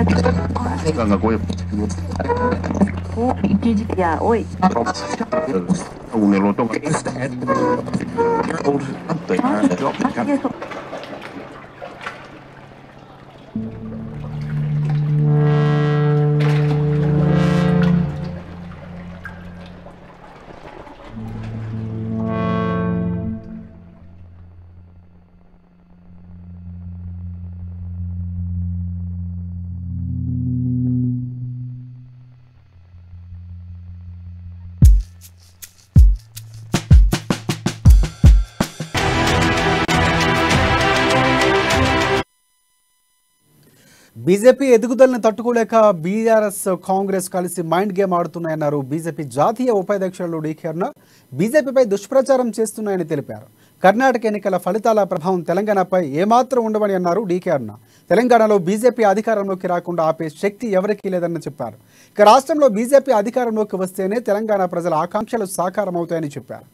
Ganga Goy. Ya, hoy. Un eloto. BJP ఎదుగుదలను తట్టుకోలేక BRS Congress కలిసి మైండ్ గేమ్ ఆడుతున్నాయన్నారు బీజేపీ జాతీయ ఉపాధ్యక్షులు డీకే అరుణ. బీజేపీపై దుష్ప్రచారం చేస్తున్నాయని తెలిపారు. కర్ణాటక ఎన్నికల ఫలితాల ప్రభావం తెలంగాణపై ఏమాత్రం ఉండవని అన్నారు డీకే అరుణ. తెలంగాణలో బీజేపీ అధికారంలోకి రాకుండా ఆపే శక్తి ఎవరికీ లేదని చెప్పారు. ఇక రాష్ట్రంలో బీజేపీ అధికారంలోకి వస్తేనే తెలంగాణ ప్రజల ఆకాంక్షలు సాకారం అవుతాయని చెప్పారు.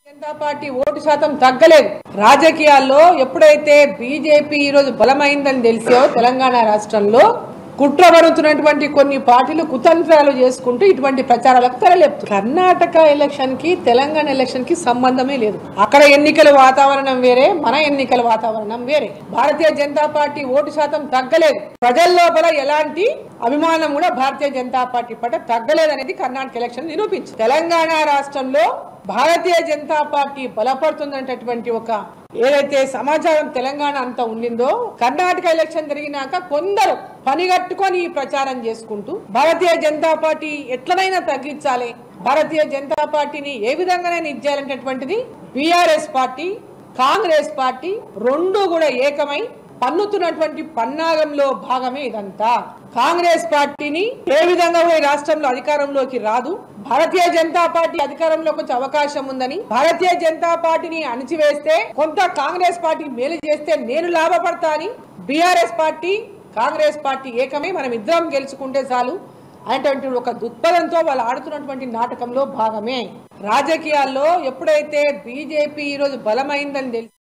జనతా పార్టీ ఓటు శాతం తగ్గలేదు. రాజకీయాల్లో ఎప్పుడైతే బీజేపీ ఈరోజు బలమైందని తెలిసో తెలంగాణ రాష్ట్రంలో కుట్ర పడుతున్నటువంటి కొన్ని పార్టీలు కుతంత్రాలు చేసుకుంటూ ఇటువంటి ప్రచారాలకు తెరలేపుతారు. కర్ణాటక ఎలక్షన్ కి తెలంగాణ ఎలక్షన్ కి సంబంధమే లేదు. అక్కడ ఎన్నికల వాతావరణం వేరే, మన ఎన్నికల వాతావరణం వేరే. భారతీయ జనతా పార్టీ ఓటు శాతం తగ్గలేదు. ప్రజల లోపల ఎలాంటి అభిమానం కూడా భారతీయ జనతా పార్టీ పట్ల తగ్గలేదనేది కర్ణాటక ఎలక్షన్ నిరూపించింది. తెలంగాణ రాష్ట్రంలో భారతీయ జనతా పార్టీ బలపడుతుందనేటటువంటి ఒక ఏదైతే సమాచారం తెలంగాణ అంతా ఉండిందో, కర్ణాటక ఎలక్షన్ జరిగినాక కొందరు పనిగట్టుకొని ఈ ప్రచారం చేసుకుంటూ భారతీయ జనతా పార్టీ ఎట్లనైనా తగ్గించాలి, భారతీయ జనతా పార్టీని ఏ విధంగానైనా ఇచ్చేయాలనేటటువంటిది బీఆర్ఎస్ పార్టీ, కాంగ్రెస్ పార్టీ రెండు కూడా ఏకమై పన్నుతున్నటువంటి పన్నాగంలో భాగమే ఇదంతా. కాంగ్రెస్ పార్టీని ఏ విధంగా రాష్ట్రంలో అధికారంలోకి రాదు, భారతీయ జనతా పార్టీ అధికారంలోకి వచ్చే అవకాశం ఉందని, భారతీయ జనతా పార్టీని అణిచివేస్తే కొంత కాంగ్రెస్ పార్టీ మేలు చేస్తే నేను లాభపడతా అని బీఆర్ఎస్ పార్టీ, కాంగ్రెస్ పార్టీ ఏకమై మనం ఇద్దరం గెలుచుకుంటే చాలు అనేటువంటి ఒక దృక్పథంతో వాళ్ళు ఆడుతున్నటువంటి నాటకంలో భాగమే. రాజకీయాల్లో ఎప్పుడైతే బీజేపీ ఈరోజు బలమైందని తెలిసి